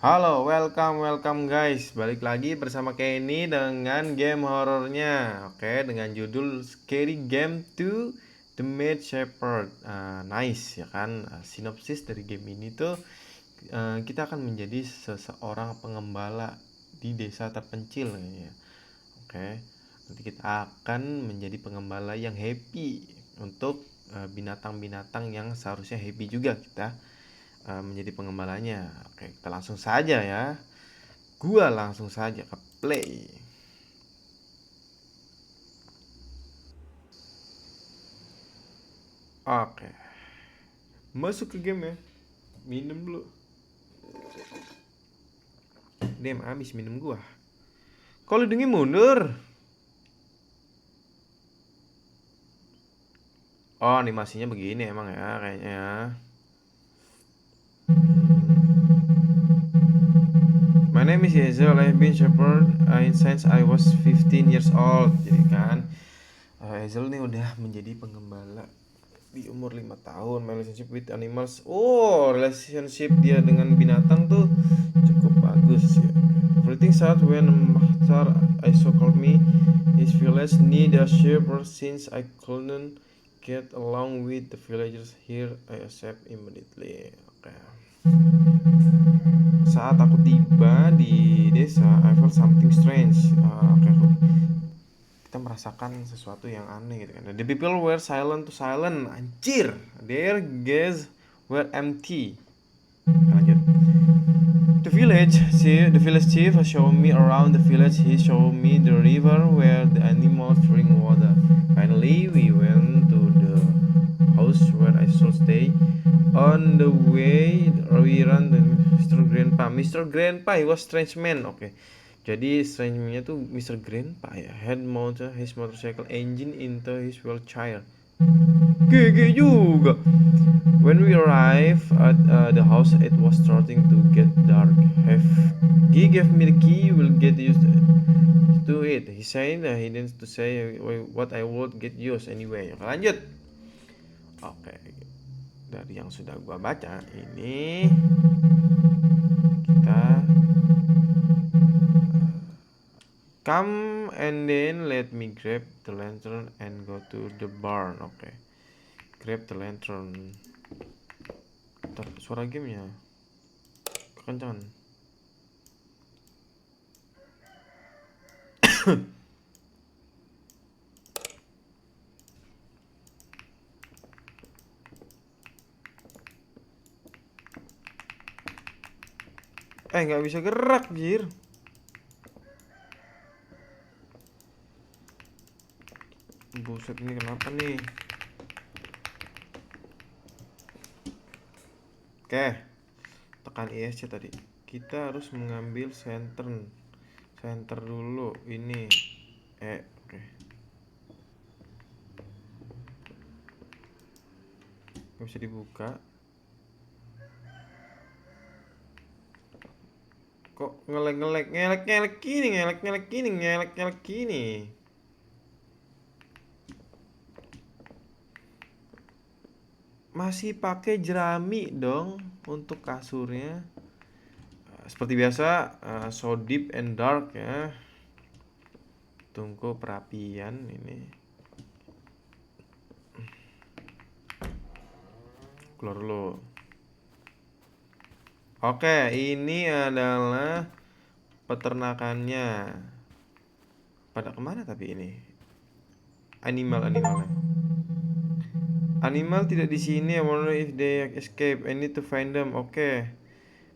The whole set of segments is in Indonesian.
Halo, welcome guys. Balik lagi bersama Kenny dengan game horornya. Oke, dengan judul Scary Game 2 The Mad Shepherd. Nice ya kan. Sinopsis dari game ini tuh kita akan menjadi seseorang pengembala di desa terpencil ya. Oke. Nanti kita akan menjadi pengembala yang happy untuk binatang-binatang yang seharusnya happy juga kita menjadi pengembalanya. Oke, kita langsung saja ya. Gua langsung saja ke play. Oke, masuk ke game ya. Minum dulu. Dem, habis minum gua. Kok hidungnya mundur? Oh, animasinya begini emang ya kayaknya. My name is Hazel. I've been shepherd since I was 15 years old. Jadi kan Hazel nih udah menjadi pengembala di umur 5 tahun. My relationship with animals. Oh, relationship dia dengan binatang tuh cukup bagus ya. Everything started when Mahtar Aiso called me. His village need a shepherd since I couldn't get along with the villagers here. I accept immediately. Oke. Saat aku tiba di desa, I felt something strange. Oke, kita merasakan sesuatu yang aneh gitu kan. The people were silent to silent. Anjir, their gaze were empty. Lanjut. The village chief showed me around the village. He showed me the river where the animals drink water. Finally, we went to the house where I should stay. On the way, we ran to Mr. Grandpa. Mr. Grandpa, he was strange man. Oke. Jadi strange man-nya tuh Mr. Grandpa ya. Had mounted his motorcycle engine into his wheelchair. GG juga. When we arrived at the house, it was starting to get dark. He gave me the key. We'll get used to it. He said he didn't to say what I would get used anyway. Lanjut. Oke. Dari yang sudah gua baca ini kita come and then let me grab the lantern and go to the barn. Oke. Grab the lantern. Bentar, suara gamenya kekencangan. Nggak bisa gerak, jir. Buset, ini kenapa nih? Oke, tekan ISC tadi. Kita harus mengambil center dulu ini. Oke. Nggak bisa dibuka. Kok ngelek gini. Masih pakai jerami dong untuk kasurnya. Seperti biasa, so deep and dark ya. Tunggu perapian ini. Keluar dulu. Oke, ini adalah peternakannya. Pada kemana tapi ini? Animalnya. Animal tidak di sini. I wonder if they escape. I need to find them. Oke.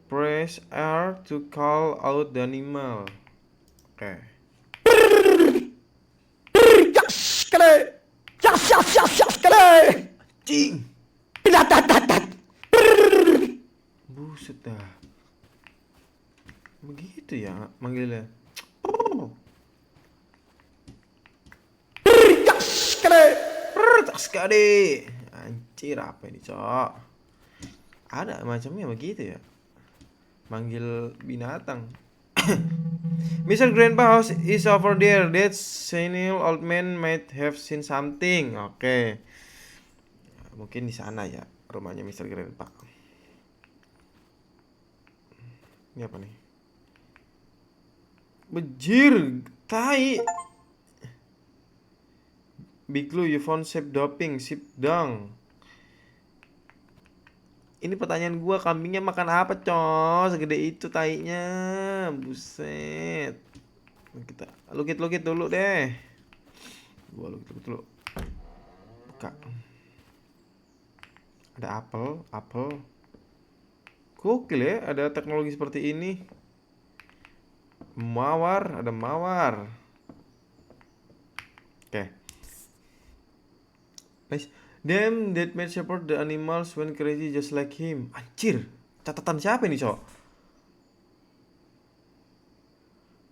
Press R to call out the animal. Oke. Cing. Buset dah. Begitu ya manggilnya. Sekali. Anjir, apa ini, Cok? Ada macamnya begitu ya. Manggil binatang. Mr. Grandpa house is over there. That senile old man might have seen something. Oke. Mungkin di sana ya rumahnya Mr. Grandpa. Ini apa nih? Bejir, tai. Big Blue, you found ship doping, ship dong. Ini pertanyaan gua, kambingnya makan apa, cos? Segede itu tainya. Buset. Kita lukit dulu deh. Gua lukit dulu. Buka. Ada apel. Gokil ya, ada teknologi seperti ini. Ada mawar. Oke. Nice. Them that may support the animals when crazy just like him. Anjir, catatan siapa ini, cok?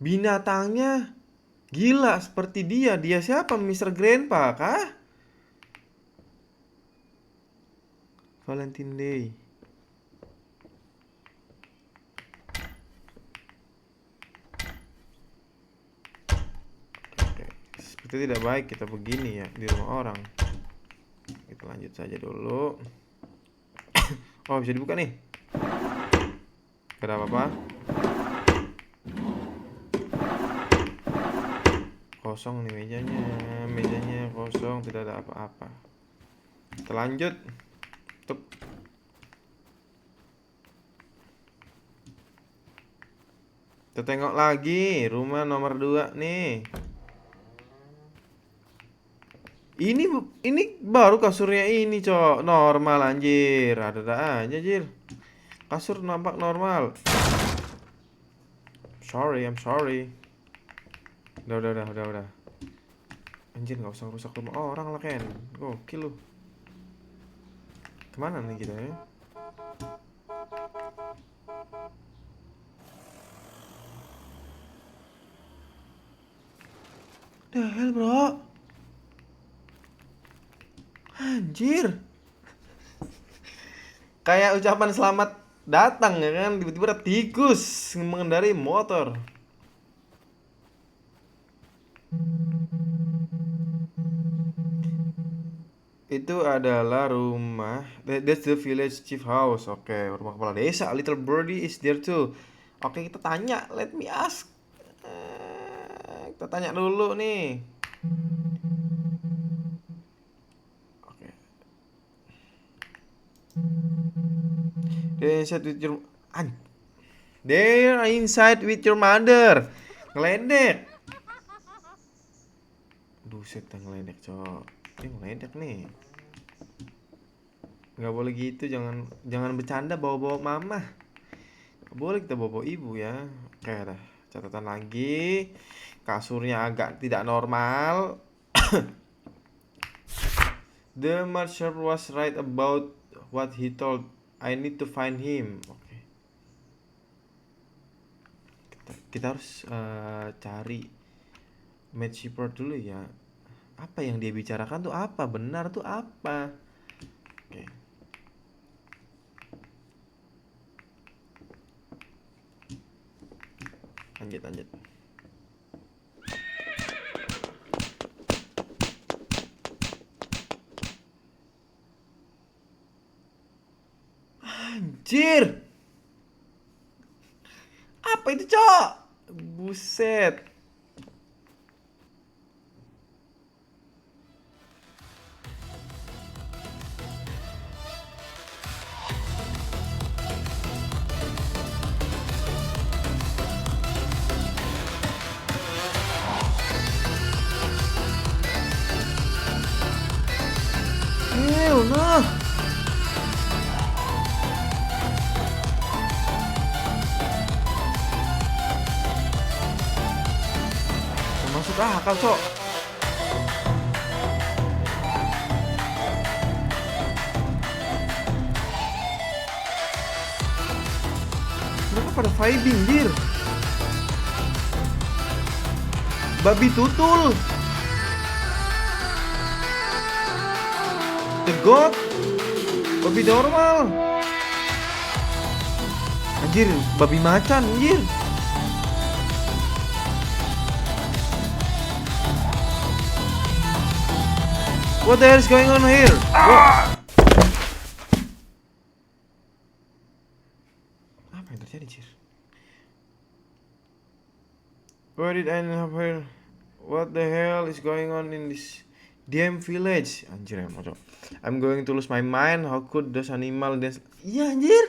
Binatangnya gila seperti dia. Dia siapa? Mr. Grandpa kah? Valentine Day. Oke. Seperti tidak baik kita begini ya di rumah orang. Kita lanjut saja dulu. Oh, bisa dibuka nih. Gak ada apa-apa. Kosong nih mejanya kosong, tidak ada apa-apa. Kita lanjut. Tup. Kita tengok lagi rumah nomor 2 nih. Ini baru kasurnya ini, cok. Normal anjir. Ada aja anjir. Kasur nampak normal. I'm sorry. Udah. Anjir, nggak usah rusak rumah orang lah, Ken. Gokil lu. Kemana nih kita ya? The hell, bro? Anjir. Kayak ucapan selamat datang ya kan, tiba-tiba ada tikus mengendarai motor. Itu adalah rumah, that's the village chief house. Oke, rumah kepala desa. Little birdie is there too. Oke, kita tanya, let me ask. Kita tanya dulu nih. Oke. They're inside with your mother. Ngeledek. Buset, ngeledek, cok. Ini ngeledek nih. Nggak boleh gitu, jangan bercanda bawa-bawa mama. Nggak boleh kita bawa ibu ya. Oke, dah. Catatan lagi. Kasurnya agak tidak normal. The marshal was right about what he told. I need to find him. Oke. Kita harus cari match report dulu ya. Apa yang dia bicarakan tuh apa? Benar tuh apa? Oke. Lanjut. Anjir. Apa itu, cok? Buset. Hell no. Masuk akal, cok. Mereka pada vibing, dir. Babi tutul. The God. Babi normal. Anjir, babi macan, anjir. What the hell is going on here? Apa yang terjadi, Cir? Where did I have her? What the hell is going on in this damn village? Anjir ya, moco. I'm going to lose my mind. How could those animal dance? Iya anjir.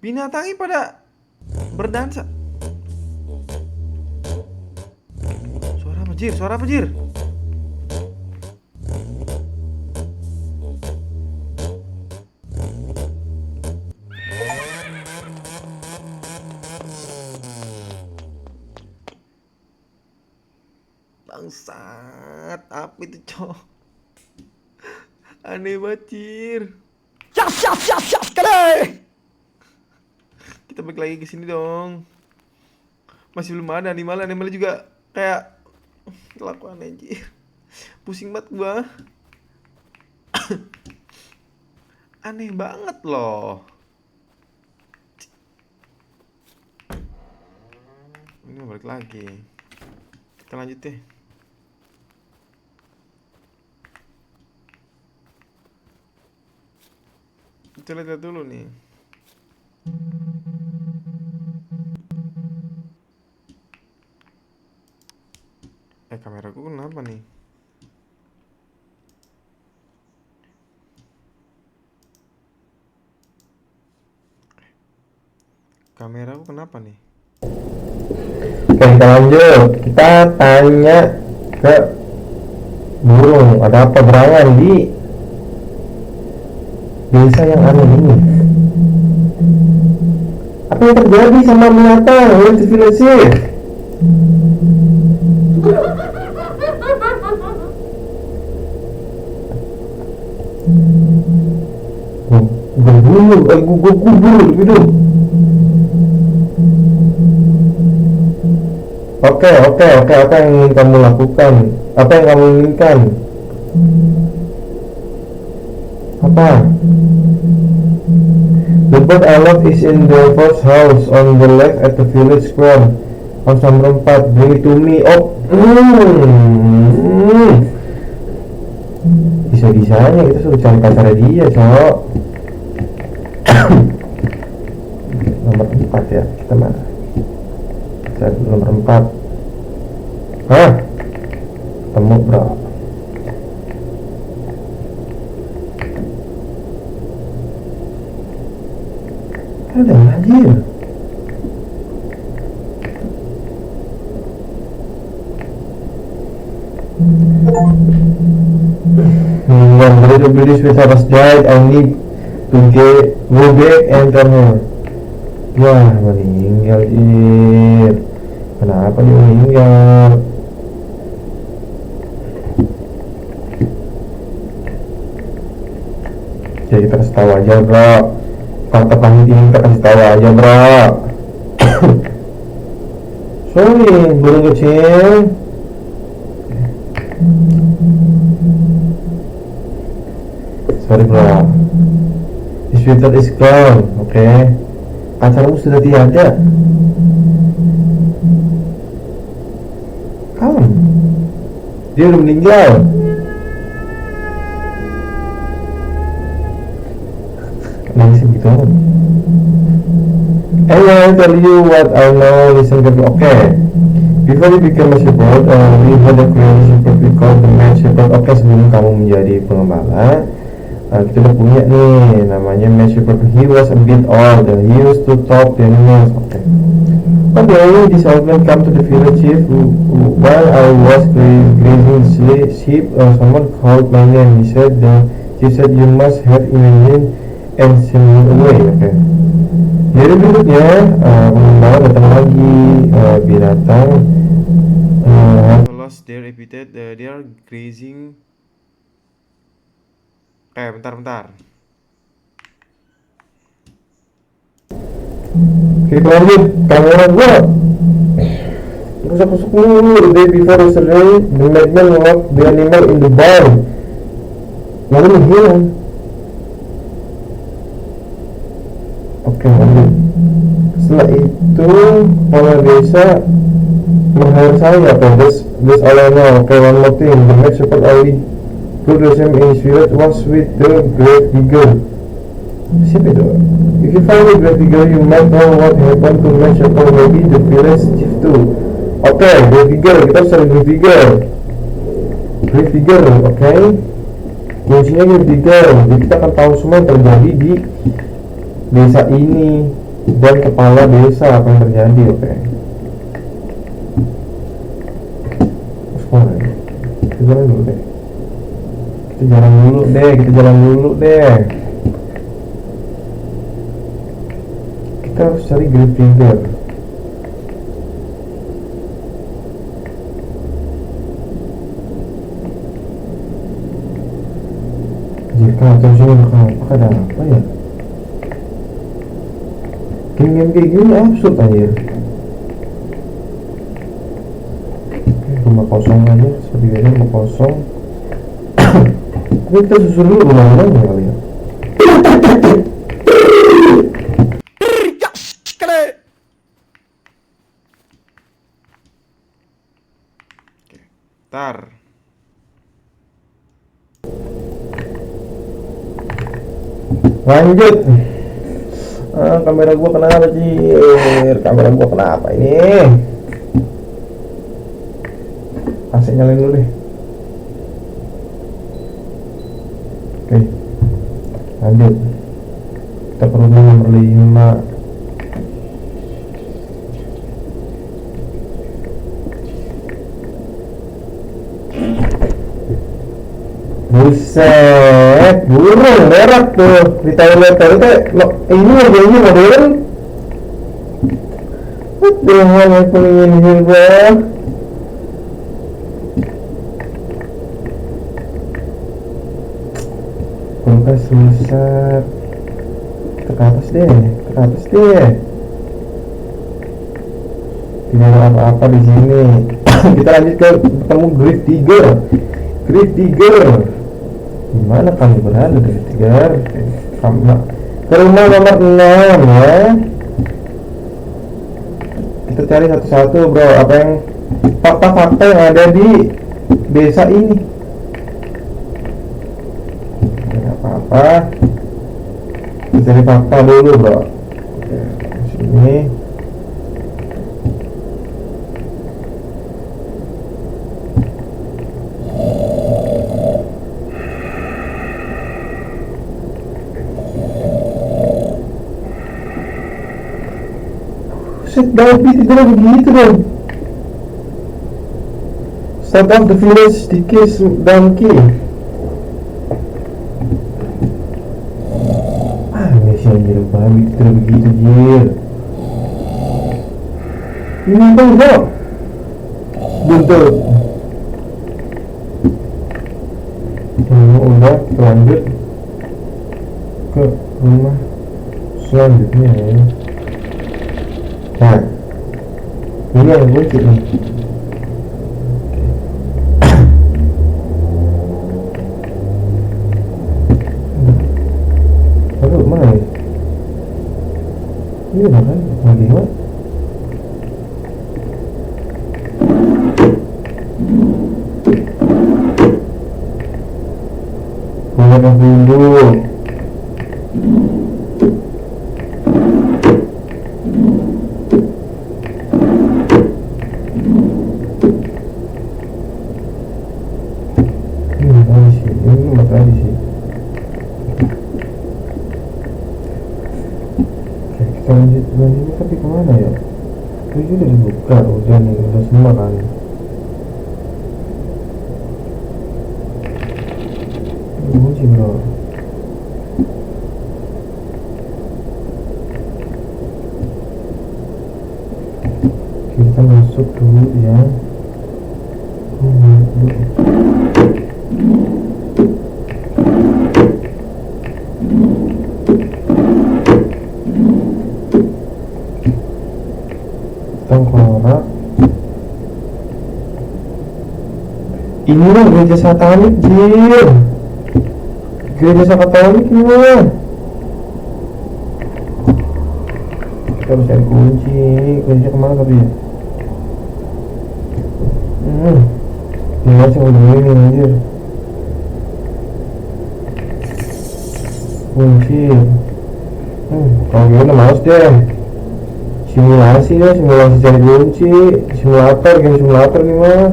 Binatangnya pada berdansa. Suara apa jir? Suara apa jir? Bangsat, apa itu cowok? Aneh banget. Siap sekali. Kita balik lagi ke sini dong. Masih belum ada animalnya juga kayak kelakuan anjir. Pusing banget gua. Aneh banget loh. Ini balik lagi. Kita lanjut deh. Kita lihat dulu nih. Kameraku kenapa nih? Kameraku kenapa nih? Oke, kita lanjut. Kita tanya ke burung. Ada apa berangan di desa yang aneh ini? Apa yang terjadi sama binatang? Itu village. Gue kubur gitu. Oke, apa yang ingin kamu lakukan? Apa yang kamu inginkan? Apa? The bird I love is in the first house on the left at the village square. House nomor 4, bring it to me. Oh, bisa-bisanya kita suruh cari pacarnya dia, cowok. Nomor 4 ya, kita mana? Cari nomor 4. Hah? Temu bro. Ada anjir. When the little British was died, I need to go back and tell her. Wah, meninggal dia. Kenapa dia meninggal? Jadi kita kasih tahu aja bro. Fakta pahit ini kita kasih tahu aja bro. Sorry burung kecil. Sorry bro. The sweater is gone. Oke. Pacarmu sudah tiada. Kawan, dia udah meninggal. Nangis gitu. And I tell you what I know. Listen carefully. Okay. Before you became a shepherd, we had a creative shepherd we called the man shepherd. Okay, sebelum kamu menjadi pengembala, kita udah punya nih namanya man shepherd. He was a bit old and he used to talk the animals. Okay. One day this old man come to the village chief. While I was grazing sheep, someone called my name. He said, he said you must have imagined and send me away. Okay. Jadi berikutnya pengembala datang lagi, binatang Lost their appetite. They are grazing. Bentar. Kita lanjut, kamera gua rusak-rusak mulu. The day before yesterday, the madman locked the animal in the barn. Lalu menghilang. Oke, lanjut. Setelah itu, kepala desa meng-hire saya. That's all I know. Okay, one more thing. The next shepherd only put the same in his village was with the grave digger. Siapa itu? If you find the grave digger, you might know what happened to Matt Shepard, maybe the village chief too. Oke, grave digger, kita harus cari grave digger. Grave digger, oke. Kuncinya grave digger, jadi kita akan tahu semua yang terjadi di desa ini dan kepala desa apa yang terjadi, oke. Terus mana ya? Kita jalan dulu deh. Kita jalan dulu deh. Kita harus cari grave digger. Jika atau apakah ada apa ya? Game kayak gini absurd aja. Rumah kosong aja, seperti biasa rumah kosong. Tapi kita susun dulu rumah-rumahnya kali ya. Tar. Lanjut. Kamera gua kenapa sih? Kamera gua kenapa ini? AC nyalain dulu deh. Oke. Lanjut. Kita perlu nomor 5. Buset, burung berak tuh di toilet itu. Ini modern. Dengan aku ingin juga. Kulkas rusak. Kita ke atas deh. Tidak ada apa-apa di sini. Kita lanjut ke ketemu grave digger. Gimana kamu berada grave digger? Ke rumah nomor 6 ya. Kita cari satu-satu bro, apa yang fakta-fakta yang ada di desa ini. Tidak apa-apa. Kita cari fakta dulu bro. Oke, sini. Set Bobby tidak begitu dong. Start of the village dikis donkey. Aneh sih anjir, Bobby tidak begitu jir. Ini enggak buntut. Udah, kita lanjut ke rumah selanjutnya ya. Nah, ini yang kunci nih. Aduh, mana ya? Ini kan lagi what? Bukan dulu. Lanjutnya tapi kemana ya? Ini udah dibuka, udah semua kan. Ini sih bro. Kita masuk dulu ya. Tengkorak. Ini lah gereja satanik jir. Gereja satanik ini lah. Kita harus cari kunci. Kunci kemana tapi ya? Ini masih udah ini anjir. Kunci. Kalau gimana males deh. Simulasi ya, simulasi cari kunci, simulator, game simulator gimana?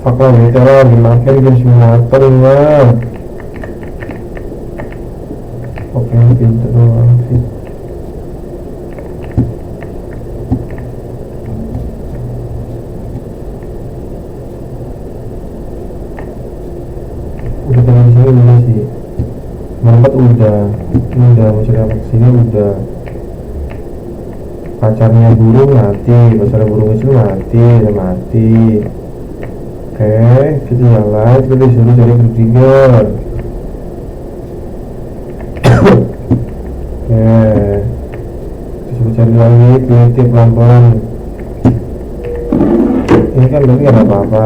Fuck lah, cara dimakan game simulator mah. Oke, pintu doang sih. Udah tinggal di sini udah sih. Mampet udah mau cari apa kesini udah. Pacarnya burung mati, pacarnya burung kecil mati, udah mati. Oke, kita jalan, kita disuruh cari trigger. Oke, disuruh cari lagi, teliti pelan-pelan. Ini kan berarti gak ada apa-apa.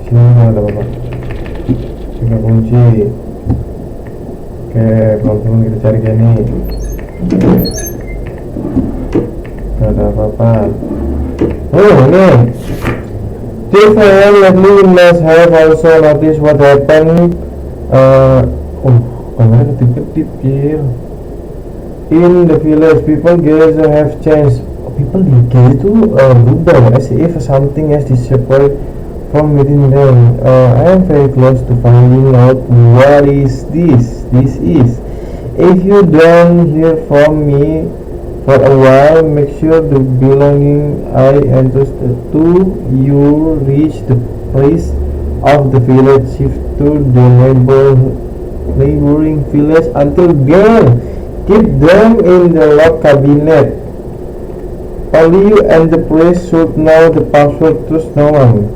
Sini gak ada apa-apa. Sini kunci. Oke, pelan-pelan kita cari kayak ini. Gak ada apa-apa. Oh, ini. This time, Leslie must have also noticed what happened. Kamera ketip-ketip, Gil. In the village, people guess have changed. People di Gil itu berubah, as if something has disappeared from within them. I am very close to finding out what is this. This is. If you don't hear from me for a while, make sure the belonging I entrusted to you reach the place of the village. Shift to the neighboring village until then. Keep them in the lock cabinet. Only you and the priest should know the password. Trust no one,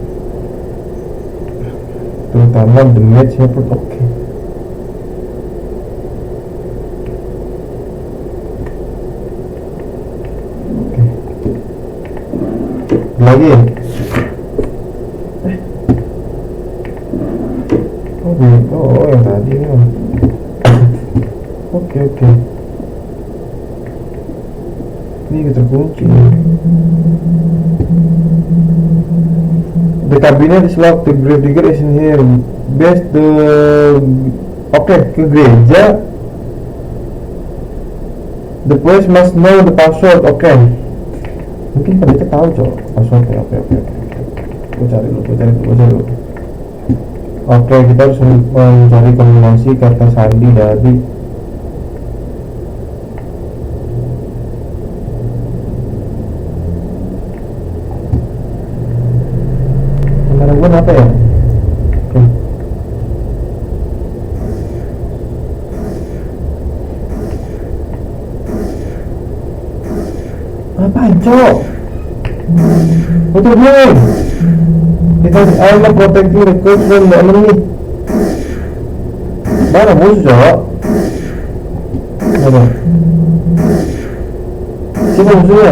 terutama the maid shepherd. Oke. Lagi oh yang tadi nih. Oke ini terkunci. The cabinet is locked, the grave digger is in here. Best the ke gereja. The place must know the password. Mungkin pendeta tahu cok passwordnya. Oke. Gue cari dulu. Oke, kita harus mencari kombinasi kata sandi dari antara gue apa ya? Apaan cok? Betul belum? Because I am protecting the coast from the enemy. Mana musuh cok? Mana? Siapa musuhnya?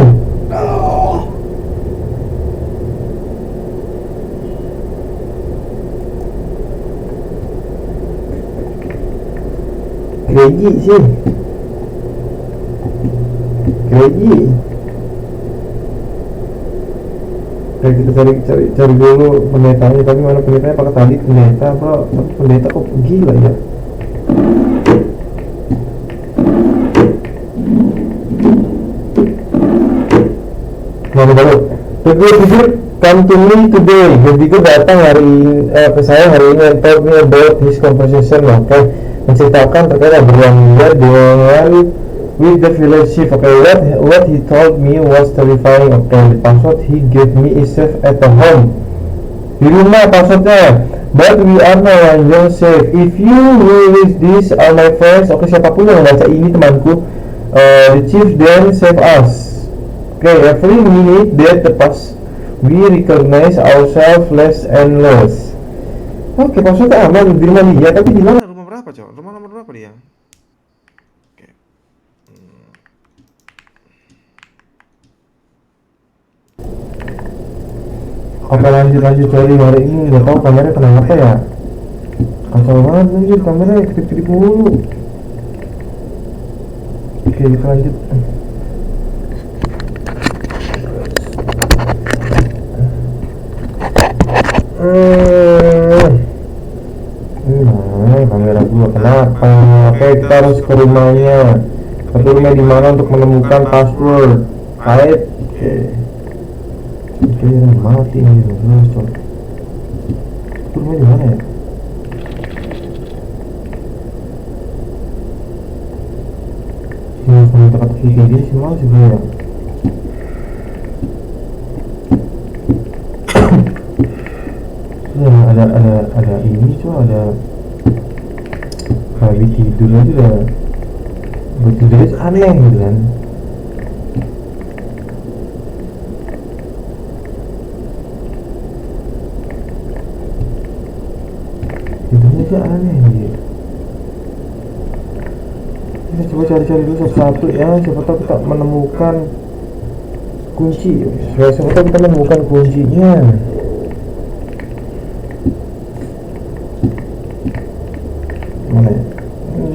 Gereji sih. Gereji. Oke, kita cari dulu pendetanya. Tapi mana pendetanya? Pakai tadi pendeta bro. Tapi pendeta kok gila ya. Mana baru? Pikir come to me today. Jadi datang ke saya hari ini and told me about his conversation. Oke, menceritakan terkait obrolan dia dengan with the village chief. What he told me was terrifying. The password he gave me is safe at the home. Di rumah passwordnya. But we are no longer safe. If you release this, all my friends. Siapapun yang membaca ini temanku, the chief then save us. Every minute that the pass, we recognize ourselves less and less. Passwordnya aman di rumah dia, tapi di mana? Rumah berapa cok? Rumah nomor berapa dia? Oke, lanjut cari hari ini. Nggak tahu kameranya kenapa ya, kacau banget anjir, kameranya kedip-kedip mulu. Oke, kita lanjut. Kamera gua kenapa? Oke, kita harus ke rumahnya. Tapi rumah di mana untuk menemukan password? Type. Oke, mati nih. Rumah di mana ya? Ini kalau tempat kayak gini sih mal sebenarnya. Ada ini tuh, ada habis tidur aja udah buat tidur aja aneh gitu kan. Tidurnya aja aneh gitu. Kita coba cari-cari dulu satu-satu ya, siapa tahu kita menemukan kunci. Siapa tahu kita menemukan kuncinya. Mana ya?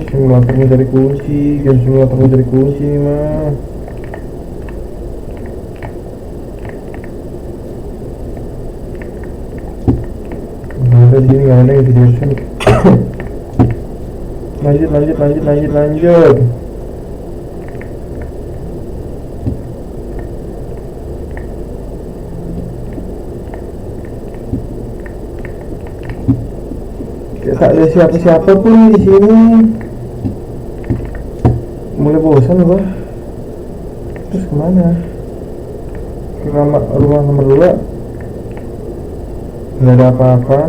Simulator mencari kunci, game simulator mencari kunci nih mah. Nggak ada di sini, nggak ada yang video sini. Lanjut. Tak ada siapa-siapa pun di sini. Mulai bosan gua. Terus kemana? Ke rumah nomor 2. Nggak ada apa-apa.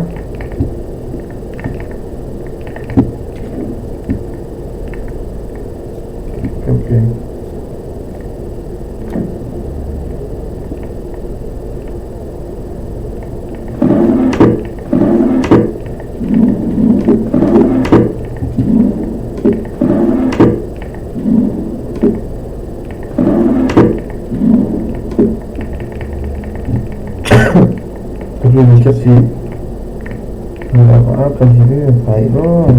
Oke. Perlu dicek sih. Nggak ada apa-apa sih ini, Tyron.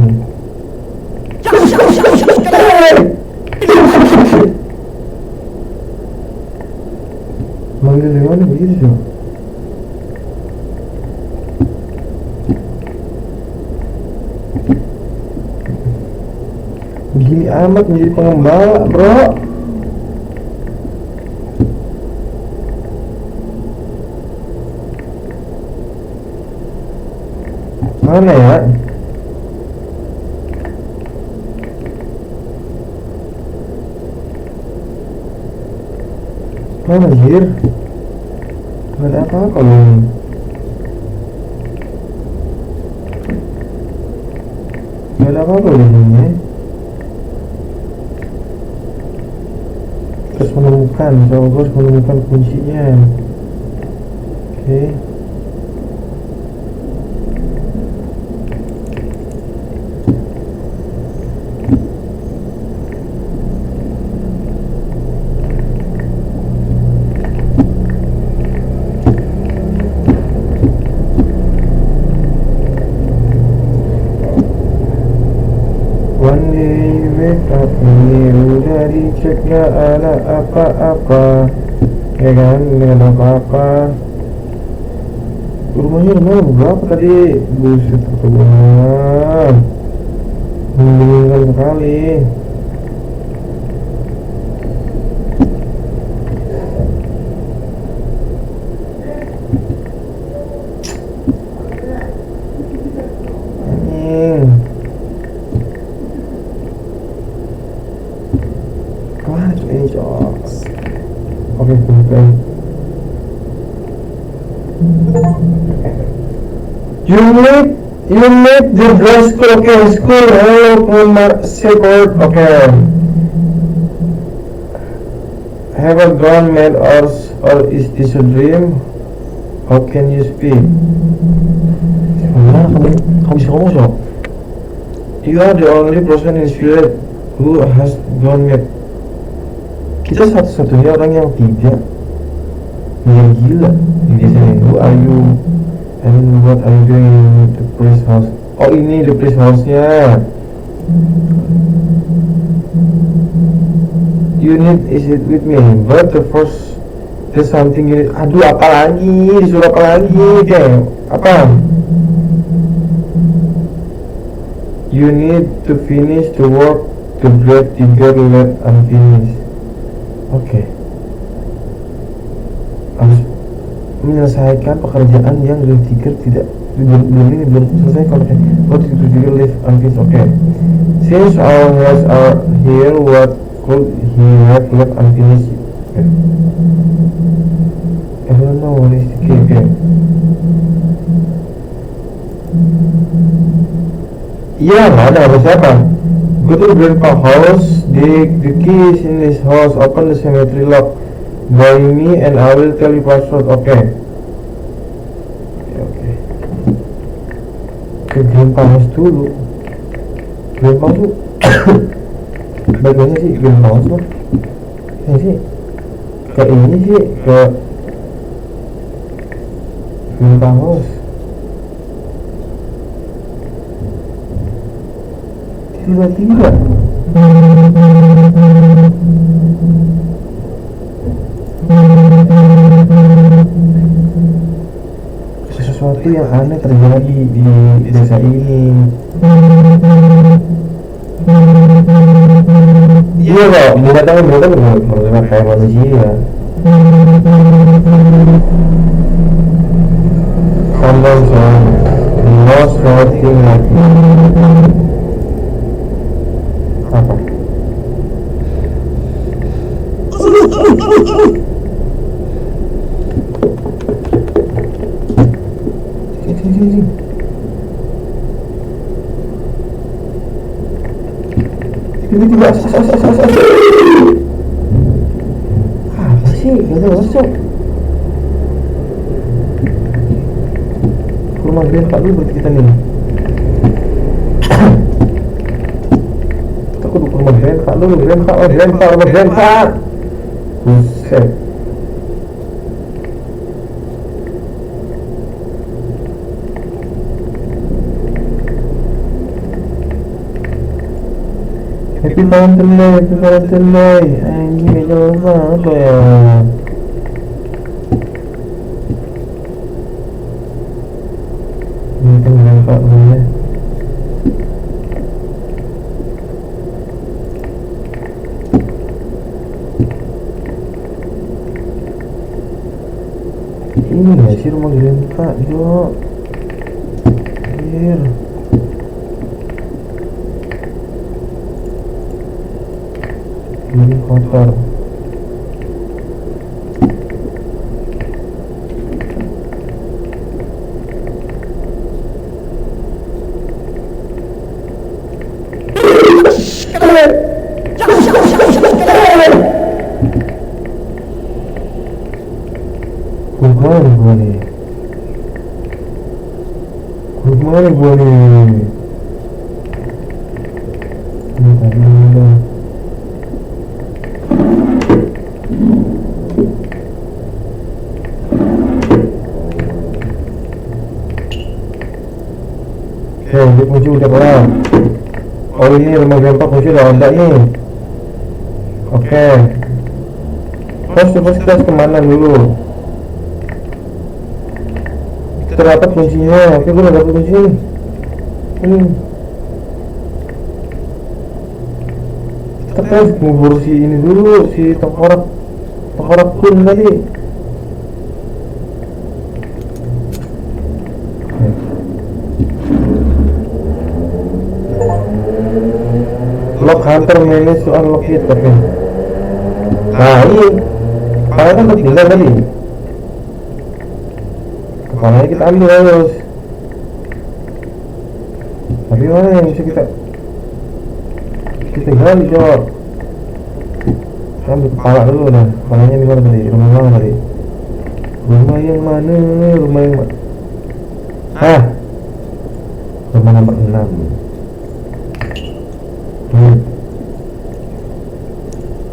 Manggil dari mana begitu sih? Gini amat menjadi pengembala, bro. Mana ya? Mana anjir? Gak ada apa-apa loh. Gak ada apa-apa di sini. Terus menemukan, coba gue harus menemukan kuncinya. Oke. One day wake up, ini udah dicek gak ada apa-apa. Ya kan, gak ada apa-apa. Rumahnya berapa tadi? Buset, ketemuan. Membingungkan sekali. Oke, bukan. You made the grade school. Okay, school. Hello, Kumar Shepard. Okay. Have I gone mad or is this a dream? How can you speak? Kamu bisa ngomong so? You are the only person in this village who has gone mad. Kita satu-satunya orang yang tidak yang gila di desa ini. Who are you and what are you doing in the priest house? Oh, ini the priest house-nya. You need is it with me, but the first There's something you... Aduh, apa lagi? Disuruh apa lagi? Oke, apa? You need to finish the work to grade 3 left unfinished. Oke. Harus menyelesaikan pekerjaan yang grade 3 belum selesai kalau what to do left unfinished. Oke. Since our heads are here, what could he have left unfinished? Okay. I don't know what is the key. Okay. Iya, nggak ada apa siapa. Go to grandpa house, dig the keys in his house, open the cemetery lock, buy me and I will tell you password. Oke. Oke. Ke grandpa house dulu. Grandpa tuh bagaimana sih grandpa house mah? Ini sih ke ini sih ke grandpa house. Tiba-tiba sesuatu yang aneh terjadi di desa ini. Iya kok, bukan kayak manusia. Kondom son, lost floating lagi. Apa? Sini. Tiba-tiba apa sih? Gak ada masuk. Ke rumah grandpa dulu berarti kita nih. Aku ke rumah grandpa dulu. Grandpa. Buset. Happy Valentine Day. Anjing, jangan apa ya? Mungkin grandpa dulu ya. Ini gak sih rumah grandpa, Jo? Anjir. Ini kotor. Gimana gua nih? Bentar dulu. Oke, kunci udah kelar. Oh, ini rumah grandpa, kunci udah ada nih. Oke. Terus kita kemana dulu? Kita dapat kuncinya. Oke, gue udah dapat kunci. Kita harus ngubur si ini dulu, si tengkorak pun tadi. Lock hunter manage to unlock it. Oke. Nah ini kepala kan ketinggalan tadi. Kepalanya kita ambil harus. Tapi mana yang bisa kita gali, jawab. Kita ambil kepala dulu. Nah, kepalanya di mana tadi? Rumah mana tadi? Rumah yang mana? Hah? Rumah nomor 6.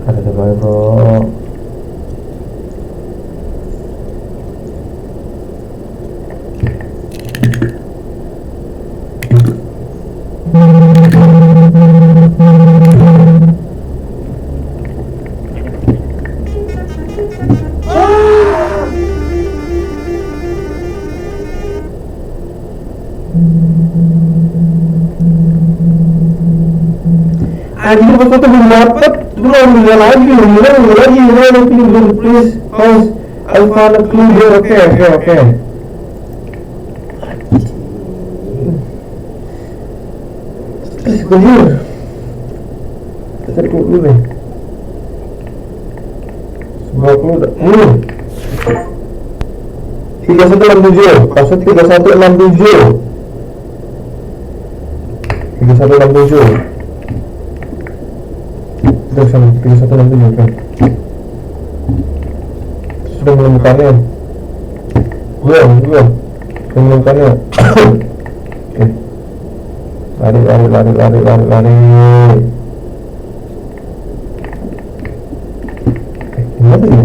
Ada survival. Anjir, foto belum dapet. Belum lagi, please. House, I found a clue here. Okay. Terus gue here. Kita cari dulu deh. Sebuah clue udah. 3167, password 3167. 3167. Terus sama 3167 kan. Sudah menemukannya. Belum menemukannya. Oke. Lari. Gimana ya?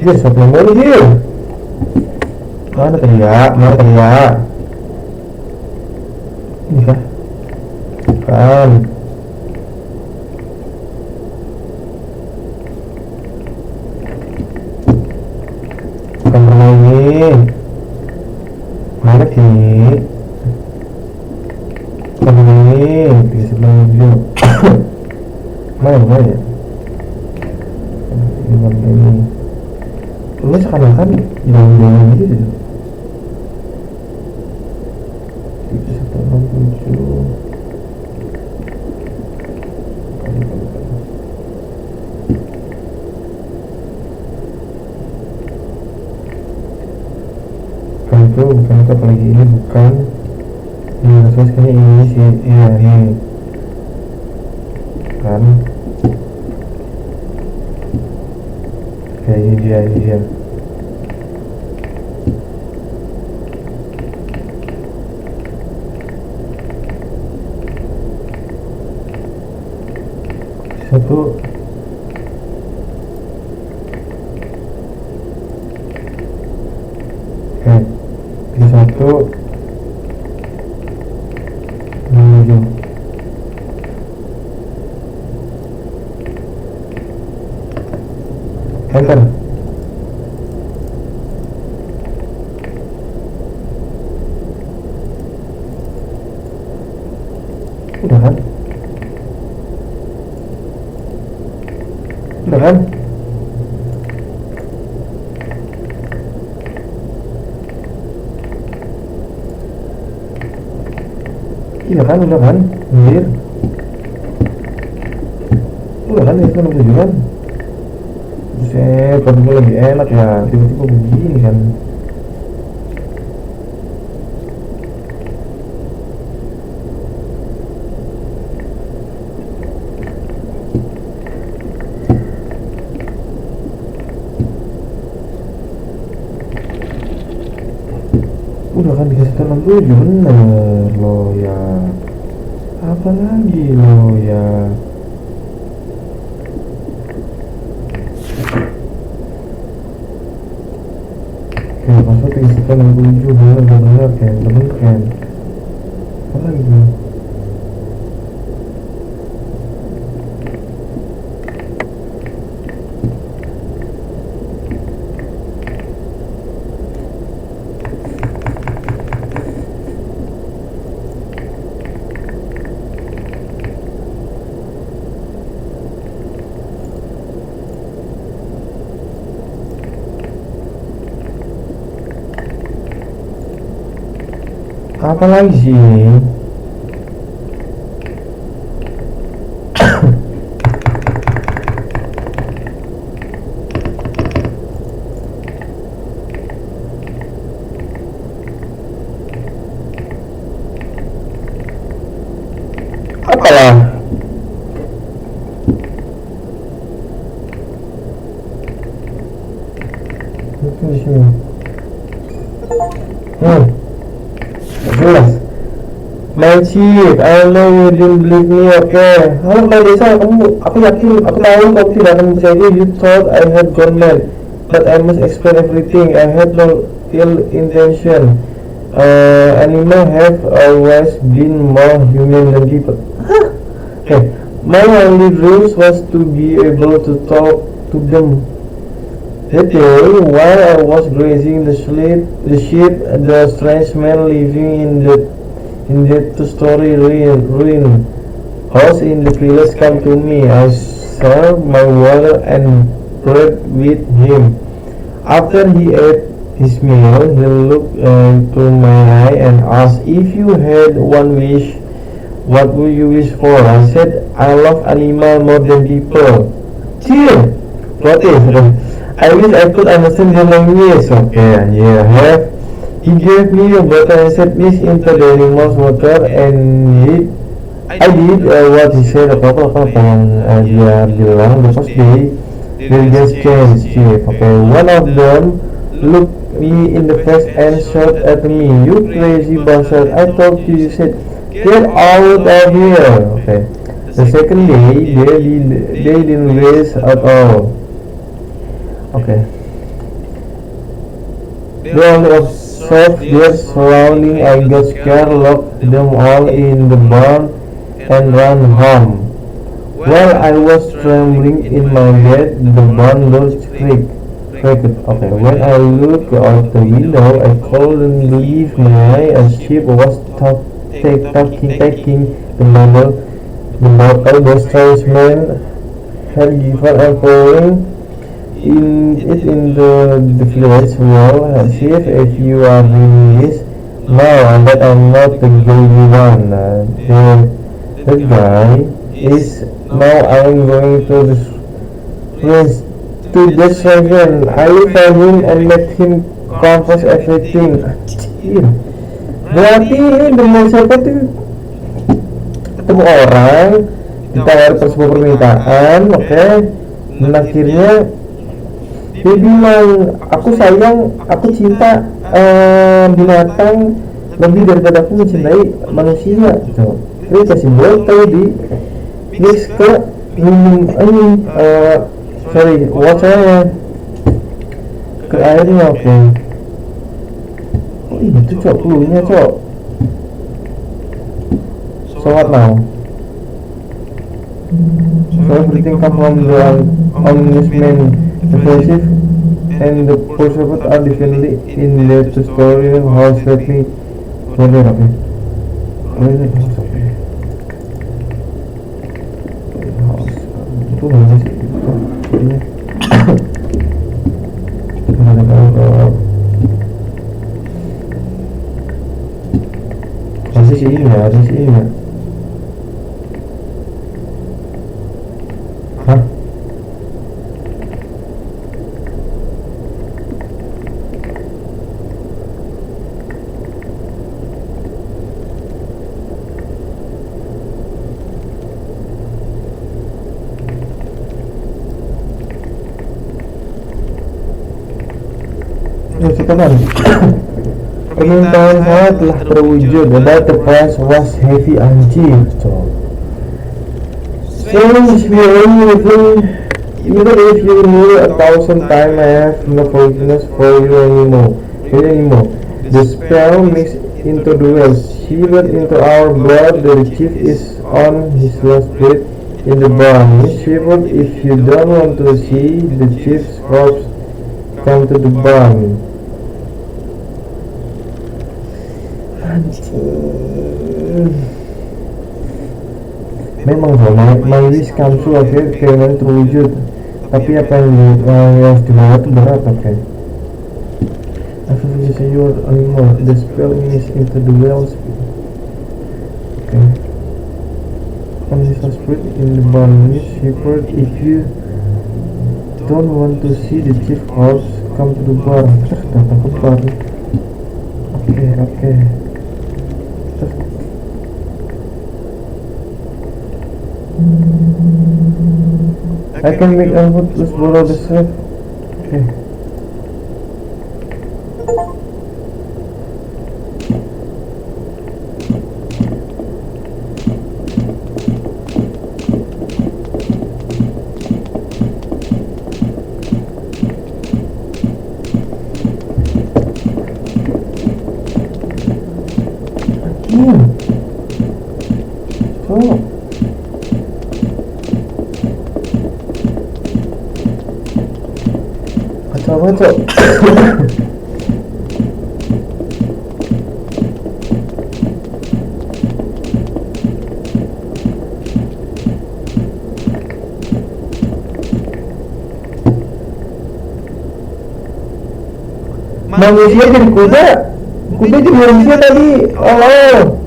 Hier, satu nomor hier. Mana tadi ya? Ini kah? Bukan. Bukan pernah ini. Mana ini? Bukan ini. Di sebelah video. Mana ya? Ini. Ini seakan-akan jalan-jalan gitu. 3167. Bukan itu apalagi ini bukan. Ini terus kayaknya ini sih. Iya ini. Kan. Oke, ini dia. Satu. Oke. 31 menuju. Enter. Udah kan? Iya kan, udah kan? Anjir. Udah kan, itu 67 kan? Buset, kalau dulu lebih enak ya, tiba-tiba begini kan. Udah kan dikasih 67 bener lo ya. Apa lagi lo ya? Oke, masuk 3167 bener kan. Apa lagi? Apa lagi sih? Apalah? Mungkin di sini. Jelas. My chief, I know you didn't believe me, okay? Halo Mbak Desa, aku yakin, aku tahu kau tidak akan percaya. You thought I had gone mad, but I must explain everything. I had no ill intention. Animals have always been more human than people. Huh? Okay. My only dream was to be able to talk to them. That day, while I was grazing the sheep, the strange man living in that two-story ruin house in the village come to me. I serve my water and bread with him. After he ate his meal, he looked into my eye and asked, "If you had one wish, what would you wish for?" I said, "I love animal more than people." Chill! What is? I wish I could understand the language. Okay, yeah, I have. He gave me a bottle and said, "Mix into the animal's water," and I did what he said. Apa yang dia bilang. Because they just changed. Okay, one of them looked me in the face and shouted at me, "You crazy bastard! I told you," you said, "Get out of here." Okay. The second day, they didn't race at all. Okay. They only observed their surroundings. I got scared, locked them all in the barn, and ran home. While I was trembling in my bed, the barn door creaked. Okay, when I looked out the window, I couldn't believe my eyes. A sheep was taking the bottle. The strange man had given and pouring in the village wall. "Chief, if you are reading this now, that I'm not the guilty one, the guy is now I'm going to the prince to the servant. I will find him and let him confess everything." Anjir. Berarti dengan siapa tuh? Ketemu orang, ditawari sebuah permintaan, oke. Dan akhirnya dia bilang, "Aku sayang, aku cinta binatang lebih daripada aku mencintai manusia." Gitu. Dia kasih botol di mix ke minum waternya ke airnya. Oke. Oh itu cok, pelurunya cok. So what now? So everything come from the ominous man, defensive, and the pursuit are definitely in the two story house slightly further. Okay. Itu mana sih? Ini. Mana kalau masih sih ini ya, Hah? Ya, sekarang permintaan saya telah terwujud. But the price was heavy, anjir. Since we are only even if you knew 1,000 times, I have no forgiveness for you anymore. The spell mixed into the well, seared into our blood. The chief is on his last breath in the barn. Miss Shepherd, if you don't want to see the chief's corpse, come to the barn. Memang my wish come true, akhirnya keinginan terwujud. Tapi apa yang harus dibawa itu berat, oke. After you say your animal, the spell is into the wells. Okay. On his spirit in the barn, Miss Shepherd, if you don't want to see the chief corpse, come to the barn. Datang ke barn. Oke. I can make a hood, let's borrow the safe. Okay. Oh. Kacau. Manusia jadi kuda. Kuda jadi manusia tadi. Oh.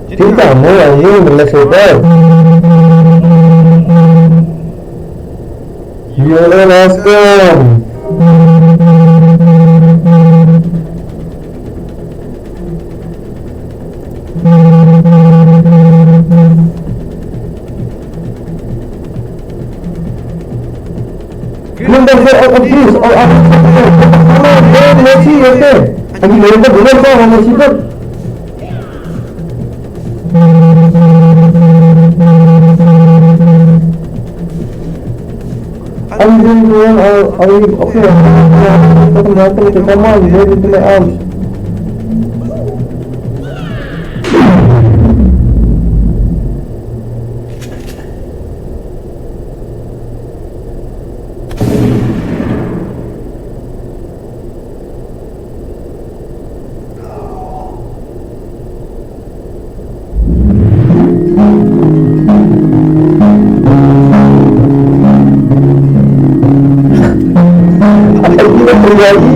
Jadi kamu anjing bener super. You're welcome. Number 4 out of this, all out of this. Let's see, okay. Anjing mereka belum kok ngomong siput. I'm doing well, okay. Come on, get into my arms. Terjadi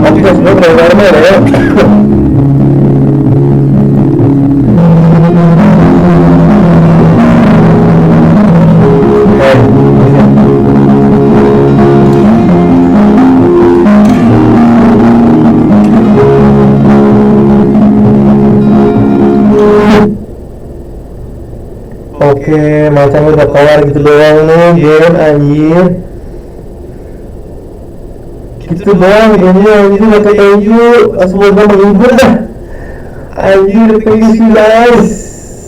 Oke, sudah benar-benar ya. Oke, macam udah keluar gitu doang nih, Gen, anjir. Gitu doang, ini anjir gak thank you. Semoga menghibur dah. Anjir, thank you guys.